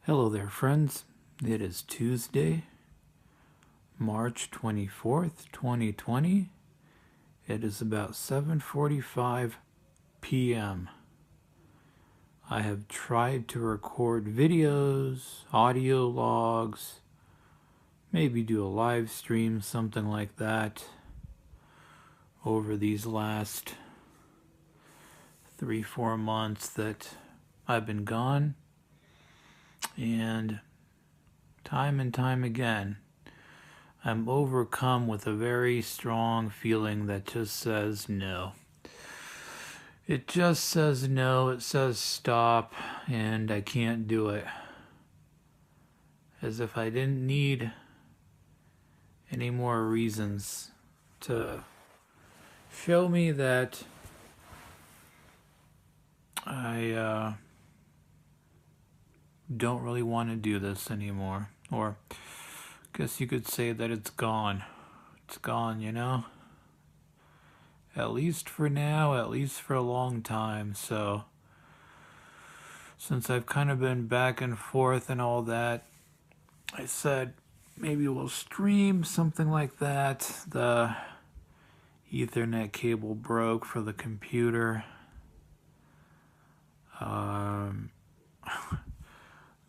Hello there, friends. It is Tuesday, March 24th, 2020. It is about 7:45 p.m. I have tried to record videos, audio logs, maybe do a live stream, something like that, over these last 3-4 months that I've been gone. And time again, I'm overcome with a very strong feeling that just says no. It just says no, it says stop, and I can't do it. As if I didn't need any more reasons to show me that I don't really want to do this anymore. Or I guess you could say that it's gone. It's gone, you know? At least for now, at least for a long time. So since I've kind of been back and forth and all that, I said maybe we'll stream, something like that. The Ethernet cable broke for the computer.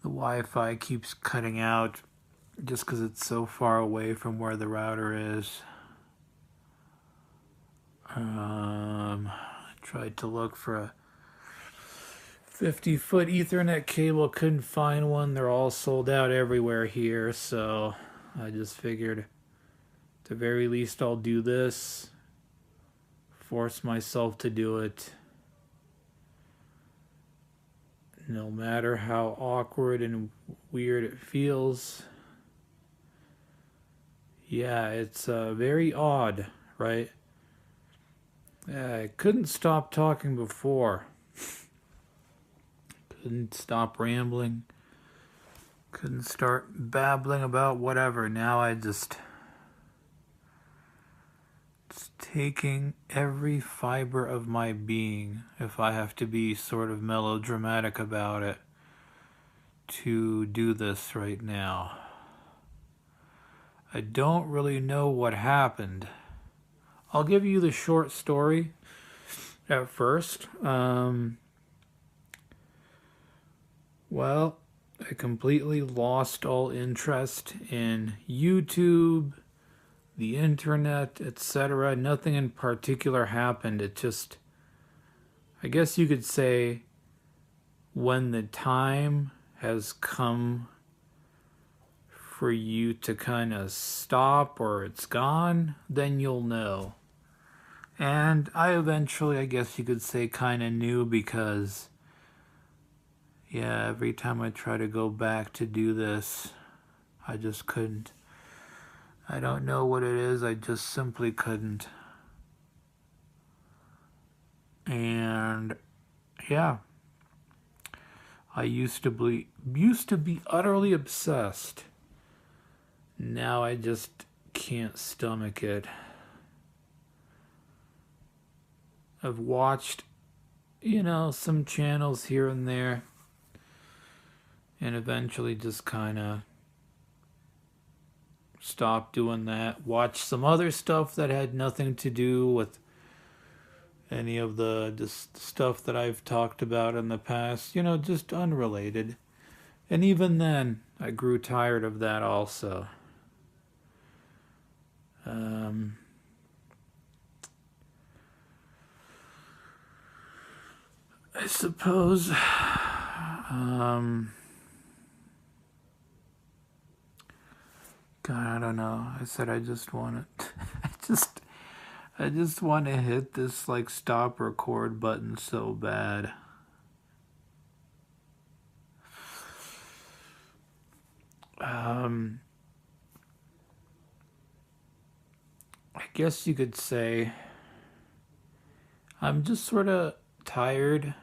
The Wi-Fi keeps cutting out just because it's so far away from where the router is. I tried to look for a 50-foot Ethernet cable, couldn't find one. They're all sold out everywhere here, so I just figured at the very least I'll do this, force myself to do it. No matter how awkward and weird it feels. Yeah, it's very odd, right? I couldn't stop talking before. Couldn't stop rambling. Couldn't start babbling about whatever. Now it's taking every fiber of my being, if I have to be sort of melodramatic about it, to do this right now. I don't really know what happened. I'll give you the short story at first. Well, I completely lost all interest in YouTube, the internet, etc. Nothing in particular happened. It just, I guess you could say, when the time has come for you to kind of stop or it's gone, then you'll know. And I eventually, I guess you could say, kind of knew because, yeah, every time I try to go back to do this, I just couldn't. I don't know what it is, I just simply couldn't. And yeah, I used to be utterly obsessed. Now I just can't stomach it. I've watched, some channels here and there, and eventually just kind of stopped doing that. Watched some other stuff that had nothing to do with any of the stuff that I've talked about in the past, just unrelated. And even then, I grew tired of that also. I suppose, God, I don't know. I said I just want to, I just want to hit this stop record button so bad. I guess you could say I'm just sort of tired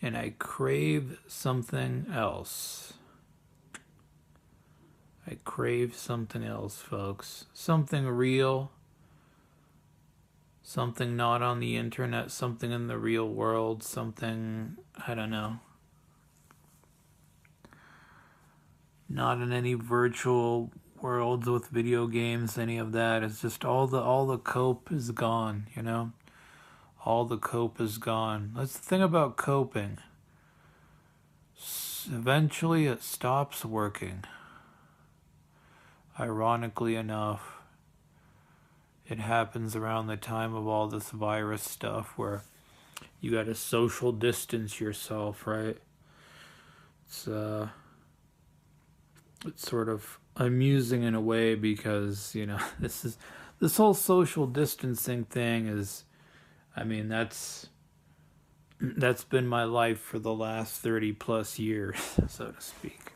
and I crave something else. I crave something else, folks. Something real. Something not on the internet. Something in the real world. Something, I don't know. not in any virtual worlds with video games, any of that. It's just all the cope is gone, you know? All the cope is gone. That's the thing about coping. Eventually it stops working. Ironically enough, it happens around the time of all this virus stuff where you gotta social distance yourself, right? It's sort of amusing in a way because, you know, this whole social distancing thing is, I mean, that's been my life for the last 30 plus years, so to speak.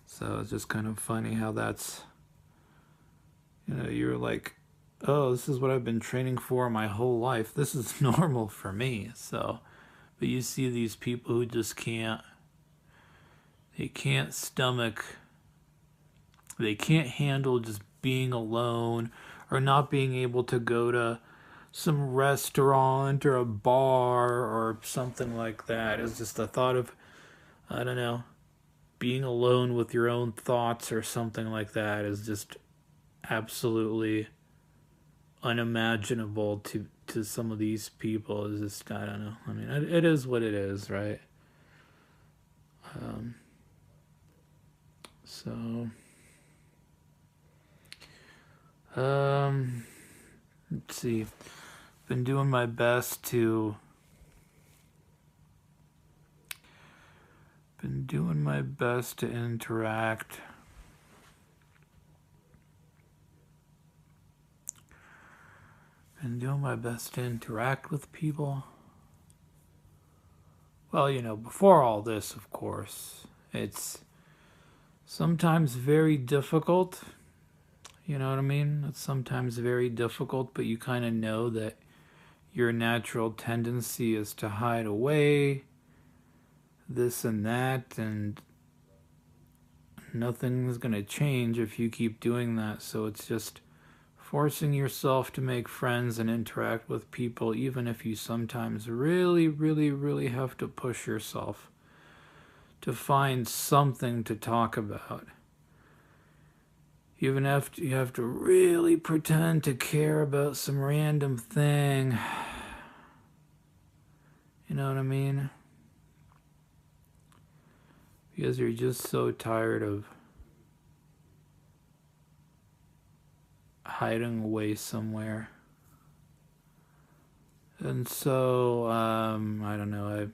So it's just kind of funny how that's, you know, you're like, oh, this is what I've been training for my whole life. This is normal for me. So, but you see these people who just can't stomach, they can't handle just being alone or not being able to go to some restaurant or a bar or something like that. It's just the thought of, I don't know, being alone with your own thoughts or something like that is just absolutely unimaginable to some of these people. It's just, I don't know. I mean, it is what it is, right? Let's see. Been doing my best to interact. Been doing my best to interact with people. Well, you know, before all this, of course, it's sometimes very difficult. You know what I mean? It's sometimes very difficult, but you kind of know that your natural tendency is to hide away, this and that, and nothing's going to change if you keep doing that. So it's just forcing yourself to make friends and interact with people, even if you sometimes really, really, really have to push yourself to find something to talk about. Even if you have to really pretend to care about some random thing. You know what I mean? Because you're just so tired of hiding away somewhere. And so, I don't know, I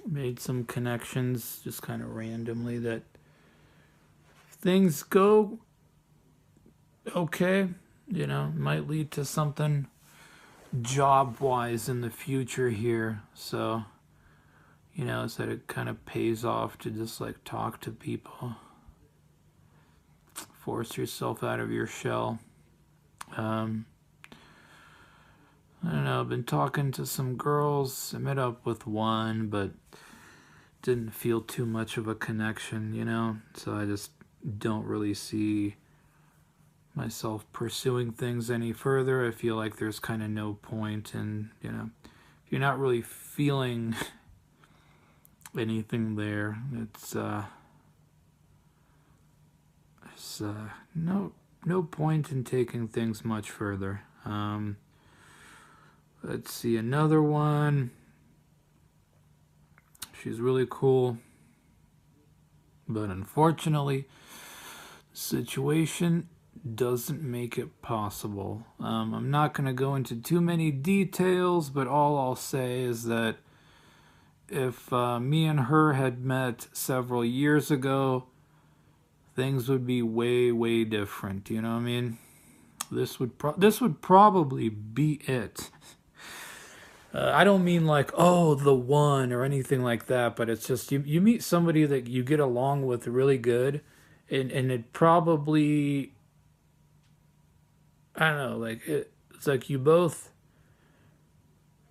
made some connections just kind of randomly that things go okay, you know, might lead to something job-wise in the future here. So, you know, so it kind of pays off to just like talk to people. Force yourself out of your shell. I don't know, I've been talking to some girls. I met up with one, but didn't feel too much of a connection, you know? So I just don't really see myself pursuing things any further. I feel like there's kind of no point in, you know, if you're not really feeling anything there, it's no point in taking things much further. Let's see, another one. She's really cool, but unfortunately, the situation doesn't make it possible. I'm not going to go into too many details, but all I'll say is that if me and her had met several years ago, things would be way, way different. You know what I mean? This would probably be it. I don't mean like, oh, the one or anything like that, but it's just you meet somebody that you get along with really good, and it probably, I don't know, like it's like you both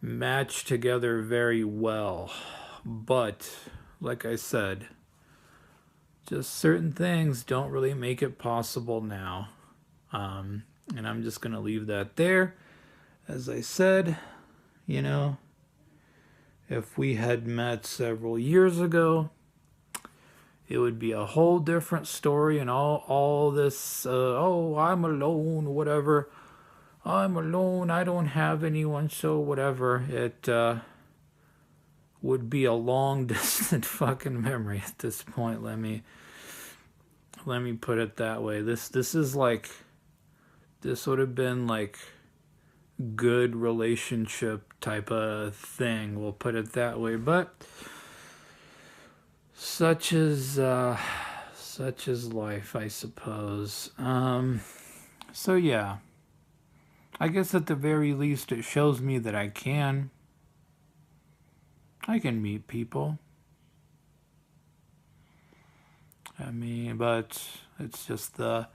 match together very well. But like I said, just certain things don't really make it possible now. And I'm just going to leave that there. As I said, you know, if we had met several years ago, it would be a whole different story, and all this, oh, I'm alone, whatever. I'm alone, I don't have anyone, so whatever. It would be a long distant fucking memory at this point. Let me put it that way. This is like, this would have been like good relationship type of thing, we'll put it that way. But such is life, I suppose. So yeah, I guess at the very least it shows me that I can meet people. I mean, but it's just the,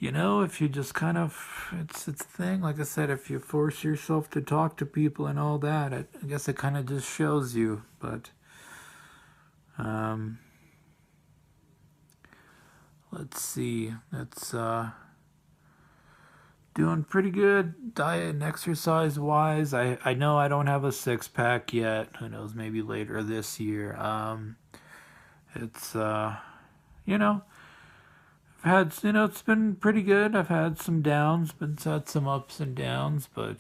if you just kind of, it's a thing, like I said, if you force yourself to talk to people and all that, I guess it kind of just shows you. But let's see, it's doing pretty good diet and exercise wise. I know I don't have a six-pack yet. Who knows, maybe later this year. It's I've had, it's been pretty good. I've had some downs, had some ups and downs, but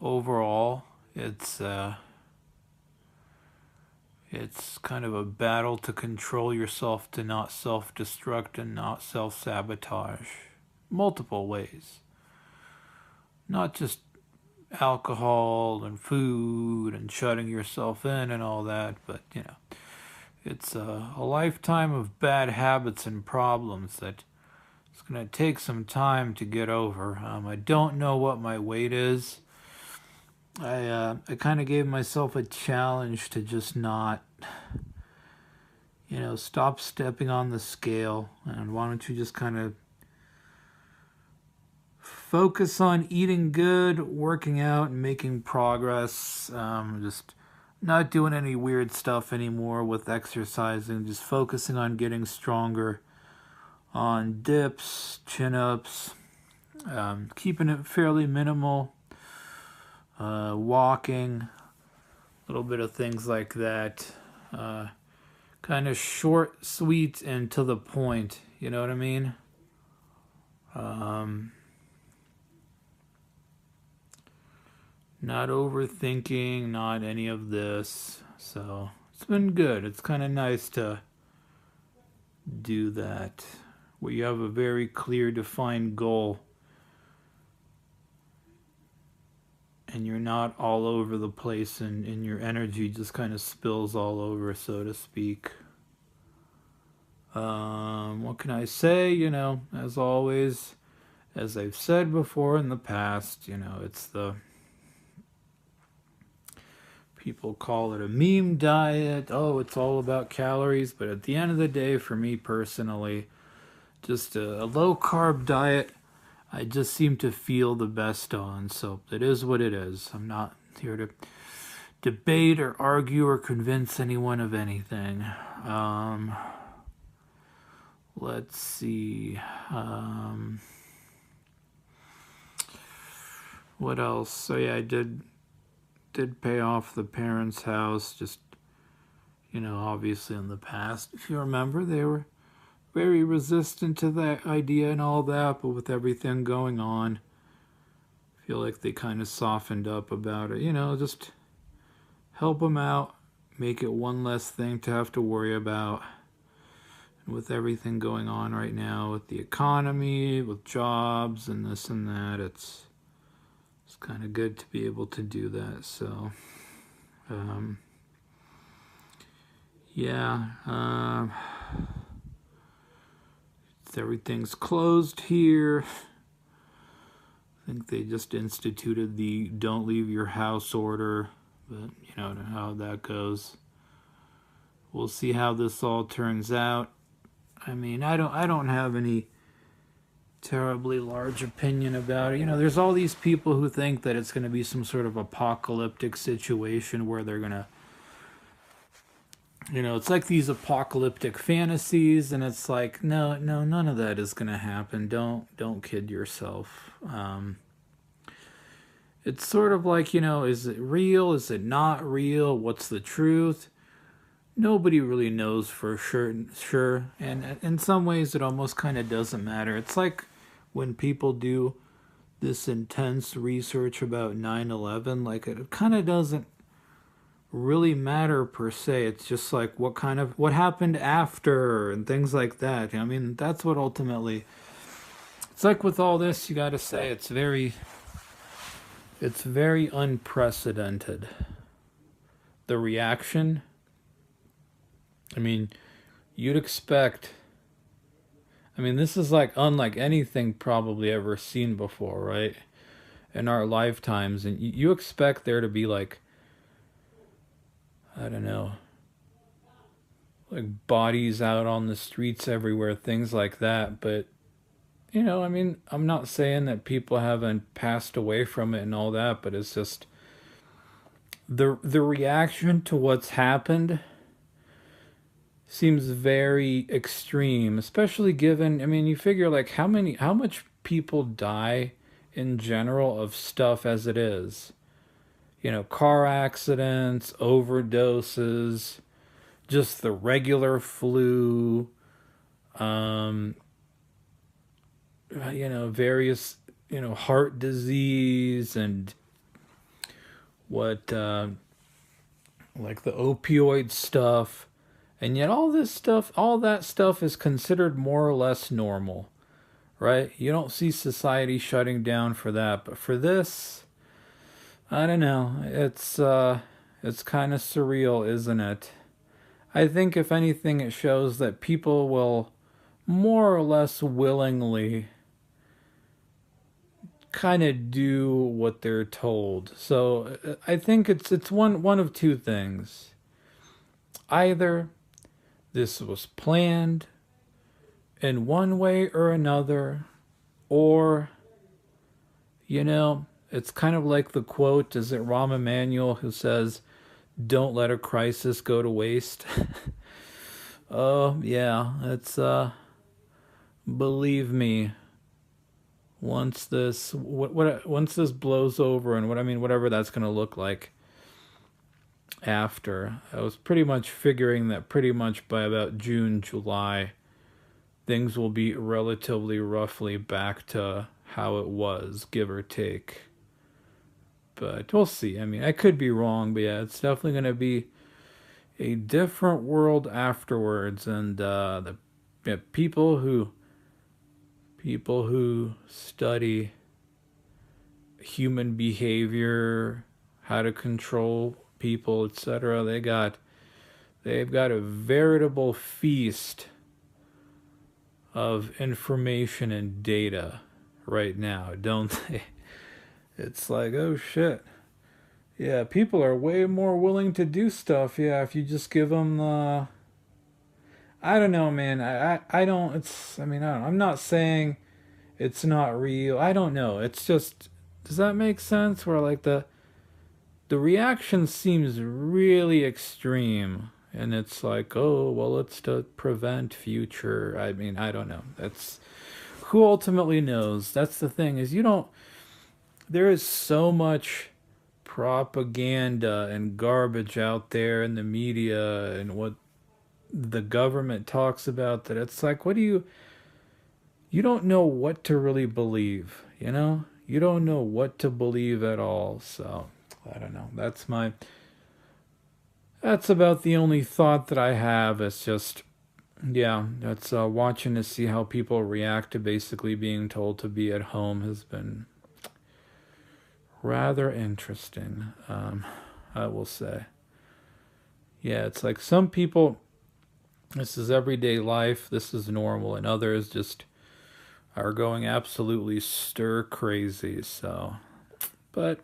overall, it's kind of a battle to control yourself to not self-destruct and not self-sabotage. Multiple ways. Not just alcohol and food and shutting yourself in and all that, but, it's a lifetime of bad habits and problems that it's going to take some time to get over. I don't know what my weight is. I kind of gave myself a challenge to just not, stop stepping on the scale. And why don't you just kind of focus on eating good, working out, and making progress. Just not doing any weird stuff anymore with exercising, just focusing on getting stronger on dips, chin-ups, keeping it fairly minimal, walking, a little bit of things like that, kind of short, sweet, and to the point, you know what I mean? Not overthinking, not any of this. So it's been good. It's kind of nice to do that, where you have a very clear, defined goal, and you're not all over the place, and your energy just kind of spills all over, so to speak. What can I say? As always, as I've said before in the past, it's the, people call it a meme diet. Oh, it's all about calories. But at the end of the day, for me personally, just a low-carb diet, I just seem to feel the best on. So it is what it is. I'm not here to debate or argue or convince anyone of anything. Let's see. What else? So yeah, I did pay off the parents' house, just, obviously in the past. If you remember, they were very resistant to that idea and all that, but with everything going on, I feel like they kind of softened up about it. Just help them out, make it one less thing to have to worry about. And with everything going on right now, with the economy, with jobs and this and that, it's kind of good to be able to do that. So everything's closed here. I think they just instituted the don't leave your house order, but how that goes. We'll see how this all turns out. I mean, I don't have any terribly large opinion about it. There's all these people who think that it's going to be some sort of apocalyptic situation where they're going to, it's like these apocalyptic fantasies, and it's like, no, none of that is going to happen. Don't kid yourself. It's sort of like, is it real? Is it not real? What's the truth? Nobody really knows for sure. And in some ways, it almost kind of doesn't matter. It's like when people do this intense research about 9/11, like it kind of doesn't really matter per se. It's just like what happened after and things like that. I mean, that's what ultimately. It's like with all this, you got to say it's very unprecedented. The reaction. I mean, you'd expect. I mean, this is like unlike anything probably ever seen before, right? In our lifetimes, and you expect there to be like, I don't know, like bodies out on the streets everywhere, things like that. But, I mean, I'm not saying that people haven't passed away from it and all that, but it's just the reaction to what's happened seems very extreme, especially given, I mean, you figure like how much people die in general of stuff as it is. Car accidents, overdoses, just the regular flu, um, various, heart disease and what, like the opioid stuff. And yet all that stuff is considered more or less normal, right? You don't see society shutting down for that. But for this, I don't know. It's kind of surreal, isn't it? I think if anything, it shows that people will more or less willingly kind of do what they're told. So I think it's one of two things. Either this was planned in one way or another, or, it's kind of like the quote, is it Rahm Emanuel who says, "Don't let a crisis go to waste"? Oh, yeah, it's, believe me, once this, once this blows over and whatever that's going to look like, after. I was pretty much figuring that pretty much by about June, July, things will be relatively roughly back to how it was, give or take. But we'll see. I mean, I could be wrong, but yeah, it's definitely going to be a different world afterwards. And people who study human behavior, how to control people, etc. They've got a veritable feast of information and data right now, don't they? It's like, oh shit. Yeah, people are way more willing to do stuff. Yeah, if you just give them the. I don't know, man. I don't. It's. I mean, I don't. I'm not saying it's not real. I don't know. It's just. Does that make sense? Where like the reaction seems really extreme, and it's like, oh well, it's to prevent future. I mean, I don't know. That's who ultimately knows. That's the thing, is you don't. There is so much propaganda and garbage out there in the media and what the government talks about, that it's like, what do you don't know what to really believe, you don't know what to believe at all. So I don't know. That's about the only thought that I have. It's just, yeah, that's watching to see how people react to basically being told to be at home has been rather interesting, I will say. Yeah, it's like some people, this is everyday life, this is normal, and others just are going absolutely stir crazy. So, but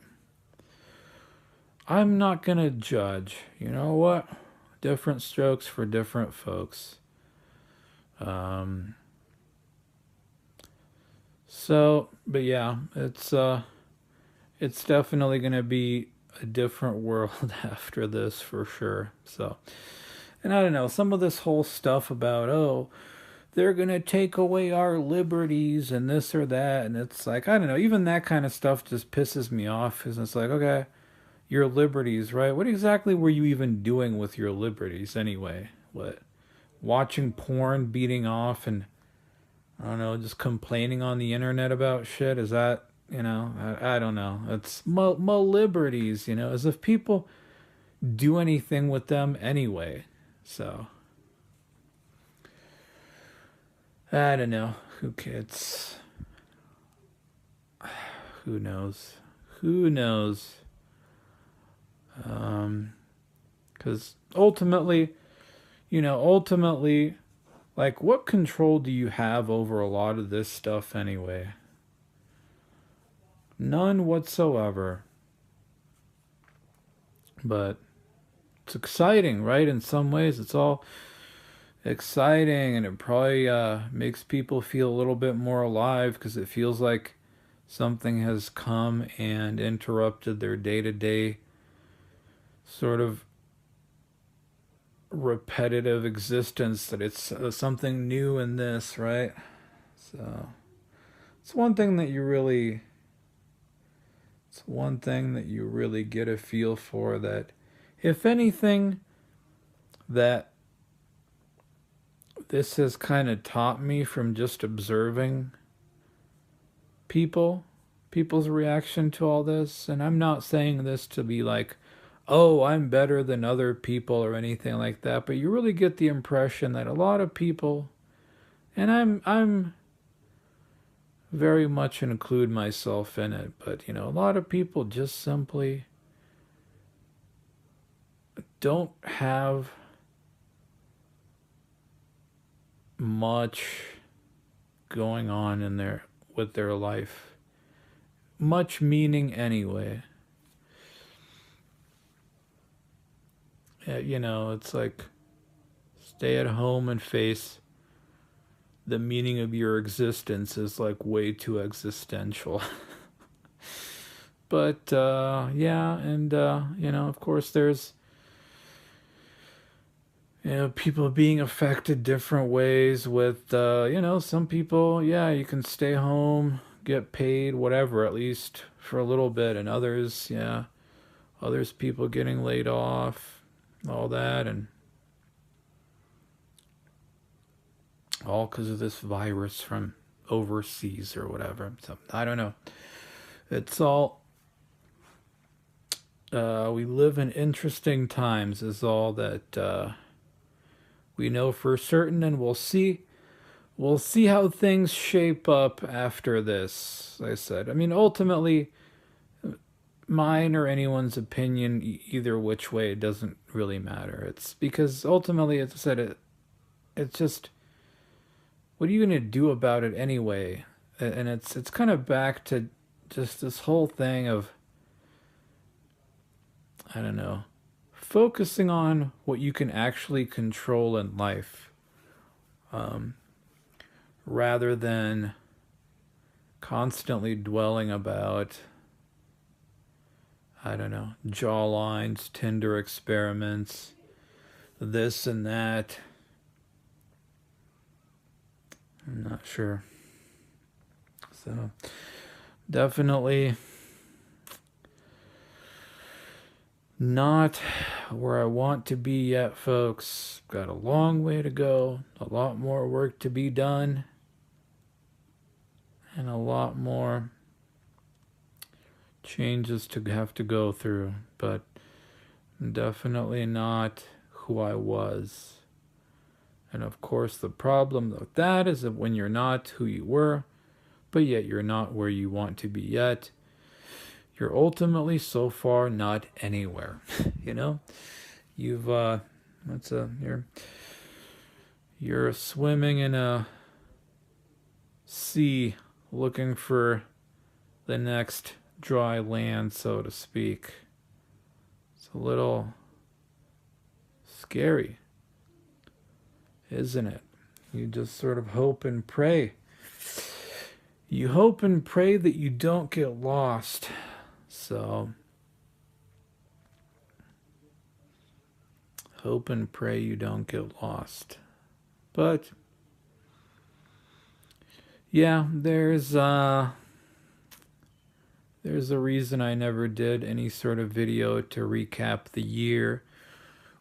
I'm not gonna judge. You know what? Different strokes for different folks. But yeah, it's definitely gonna be a different world after this for sure. So, and I don't know, some of this whole stuff about, oh, they're going to take away our liberties and this or that. And it's like, I don't know, even that kind of stuff just pisses me off. Because it's like, okay, your liberties, right? What exactly were you even doing with your liberties anyway? What? Watching porn, beating off, and I don't know, just complaining on the internet about shit? Is that, I don't know. It's my liberties, as if people do anything with them anyway. So, I don't know. Who cares? Who knows? Who knows? Because ultimately, like, what control do you have over a lot of this stuff anyway? None whatsoever. But it's exciting, right? In some ways, it's all exciting, and it probably makes people feel a little bit more alive because it feels like something has come and interrupted their day-to-day sort of repetitive existence, that it's something new in this, right? So it's one thing that you really get a feel for, that if anything, that this has kind of taught me from just observing people's reaction to all this. And I'm not saying this to be like, oh, I'm better than other people or anything like that, but you really get the impression that a lot of people, and I'm very much include myself in it, but a lot of people just simply don't have much going on with their life. Much meaning anyway. It's like, stay at home and face the meaning of your existence is like way too existential. But yeah, and of course there's people being affected different ways with some people, yeah, you can stay home, get paid, whatever, at least for a little bit, and others, yeah, people getting laid off, all that, and all because of this virus from overseas or whatever. So I don't know. It's all we live in interesting times is all that we know for certain, and we'll see how things shape up after this. I said, I mean, ultimately, mine or anyone's opinion, either which way, it doesn't really matter. It's because ultimately, as I said, it's just, what are you going to do about it anyway? And it's kind of back to just this whole thing of, I don't know, focusing on what you can actually control in life, rather than constantly dwelling about, I don't know, jawlines, Tinder experiments, this and that. I'm not sure. So, definitely not where I want to be yet, folks. Got a long way to go, a lot more work to be done, and a lot more changes to have to go through, but definitely not who I was. And of course, the problem with that is that when you're not who you were, but yet you're not where you want to be yet, you're ultimately so far not anywhere. You've you're swimming in a sea looking for the next dry land, so to speak. It's a little scary, isn't it? You just sort of hope and pray. You hope and pray that you don't get lost. So, hope and pray you don't get lost. But Yeah, there's a reason I never did any sort of video to recap the year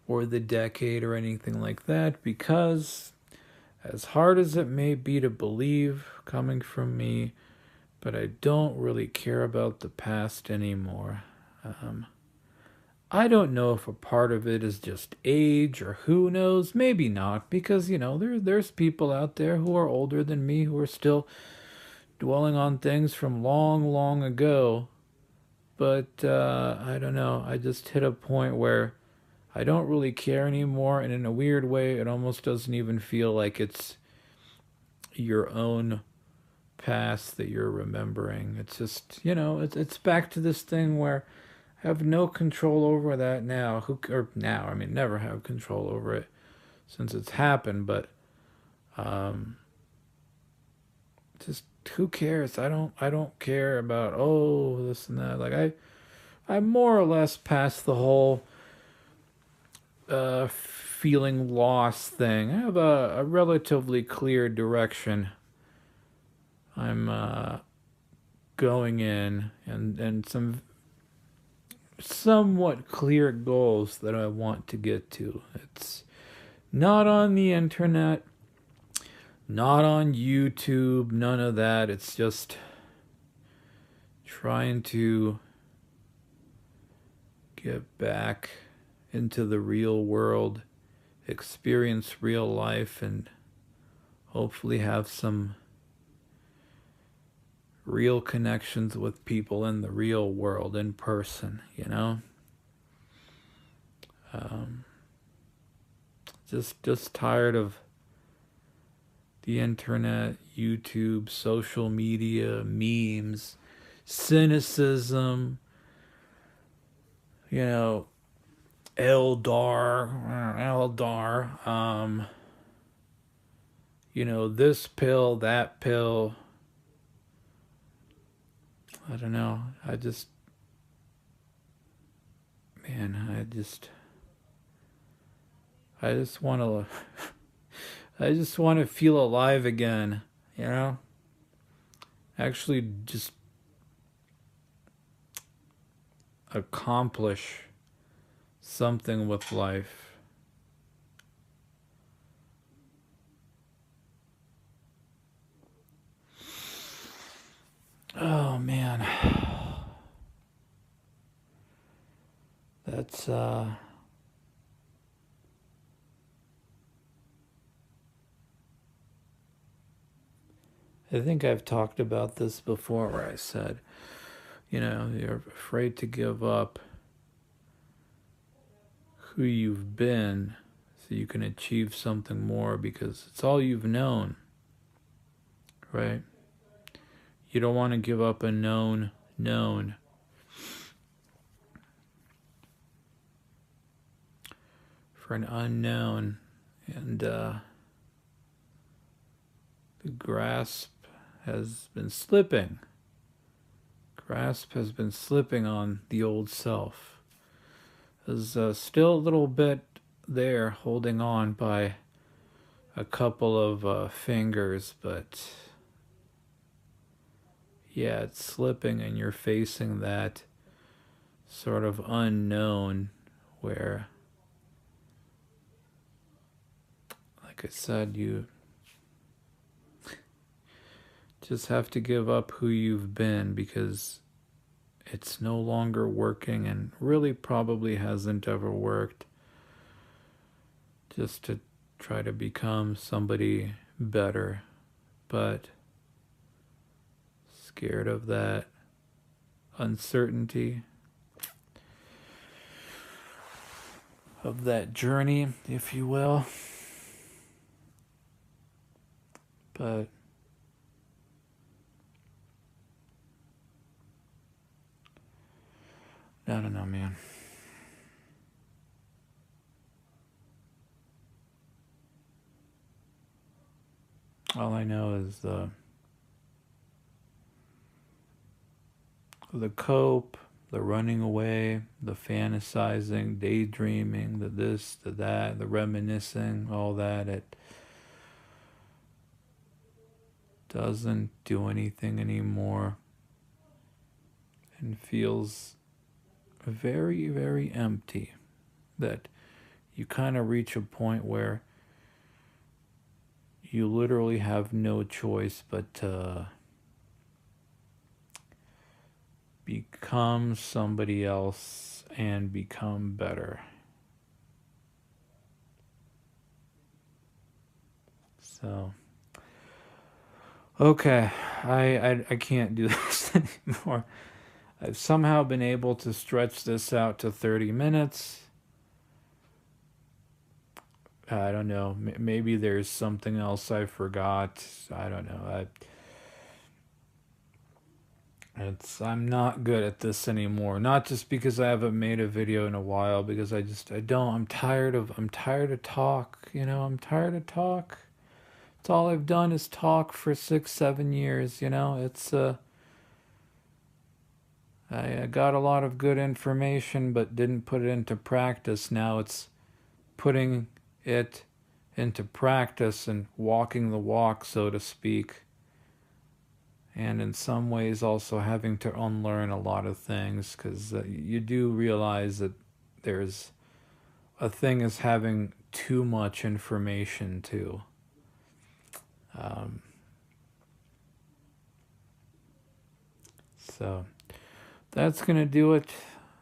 or the decade or anything like that, because as hard as it may be to believe coming from me, but I don't really care about the past anymore. Um, I don't know if a part of it is just age or who knows, maybe not, because there's people out there who are older than me who are still dwelling on things from long, long ago. But I don't know. I just hit a point where I don't really care anymore, and in a weird way, it almost doesn't even feel like it's your own past that you're remembering. It's just, it's back to this thing where I have no control over that now. I mean, never have control over it since it's happened, but um, just who cares? I don't care about this and that. Like I'm more or less past the whole feeling lost thing. I have a relatively clear direction I'm going in, and some somewhat clear goals that I want to get to. It's not on the internet, not on YouTube, none of that. It's just trying to get back into the real world, experience real life, and hopefully have some real connections with people in the real world in person. Um, just tired of the internet, YouTube, social media, memes, cynicism, Eldar, this pill, that pill. I don't know. Man, I just want to, I just want to feel alive again, you know? Actually, just accomplish something with life. Oh man. That's I think I've talked about this before where I said, you're afraid to give up who you've been so you can achieve something more because it's all you've known, right? You don't want to give up a known for an unknown. And the grasp has been slipping. Grasp has been slipping on the old self. There's still a little bit there holding on by a couple of fingers, but yeah, it's slipping, and you're facing that sort of unknown where, like I said, you just have to give up who you've been because it's no longer working and really probably hasn't ever worked. Just to try to become somebody better, but scared of that uncertainty, of that journey, if you will. But I don't know, man. All I know is the cope, the running away, the fantasizing, daydreaming, the this, the that, the reminiscing, all that. doesn't do anything anymore and feels very, very empty, that you kind of reach a point where you literally have no choice but to become somebody else and become better. So, okay, I can't do this anymore. I've somehow been able to stretch this out to 30 minutes. I don't know. Maybe there's something else I forgot. I don't know. I'm not good at this anymore. Not just because I haven't made a video in a while, because I don't. I'm tired of talk. I'm tired of talk. It's all I've done is talk for 6-7 years. It's I got a lot of good information, but didn't put it into practice. Now it's putting it into practice and walking the walk, so to speak. And in some ways also having to unlearn a lot of things, because you do realize that there's a thing as having too much information too. So that's gonna do it.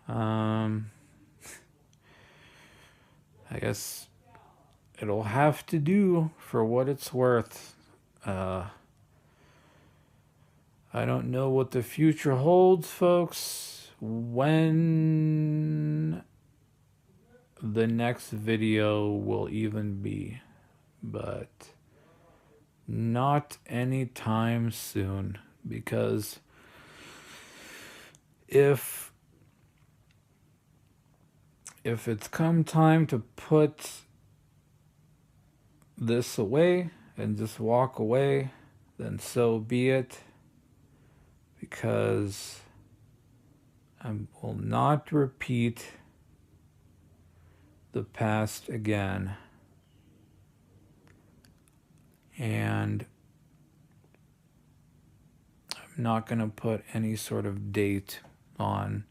I guess it'll have to do for what it's worth. I don't know what the future holds, folks. When the next video will even be, but not anytime soon, because if it's come time to put this away and just walk away, then so be it, because I will not repeat the past again. And I'm not going to put any sort of date on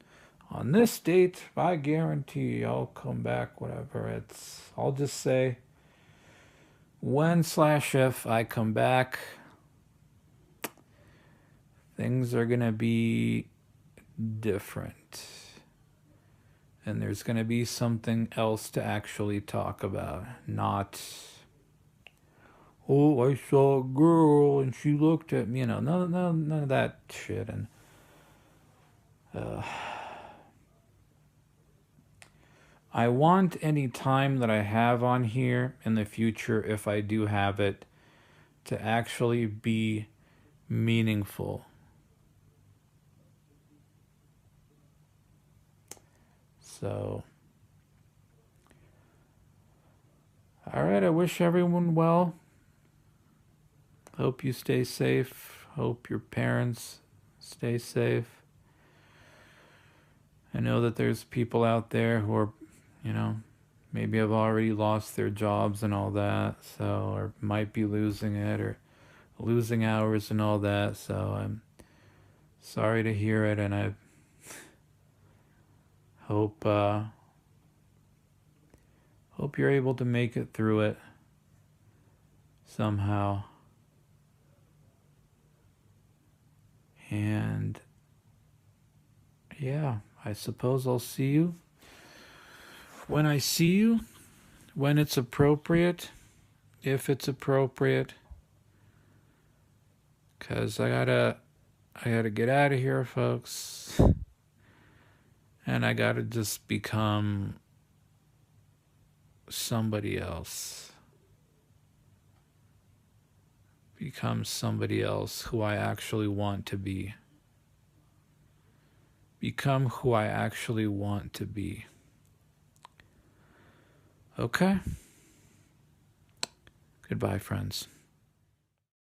this date. I guarantee I'll come back, whatever. I'll just say when/if I come back, things are going to be different. And there's going to be something else to actually talk about. Not, oh, I saw a girl and she looked at me. None of that shit. And I want any time that I have on here in the future, if I do have it, to actually be meaningful. So, all right, I wish everyone well. Hope you stay safe. Hope your parents stay safe. I know that there's people out there who are, maybe have already lost their jobs and all that, or might be losing it, or losing hours and all that. So I'm sorry to hear it, and I hope you're able to make it through it somehow. And yeah, I suppose I'll see you when I see you, when it's appropriate, if it's appropriate, because I gotta get out of here, folks. And I gotta just become somebody else. Become somebody else who I actually want to be. Become who I actually want to be. Okay? Goodbye, friends.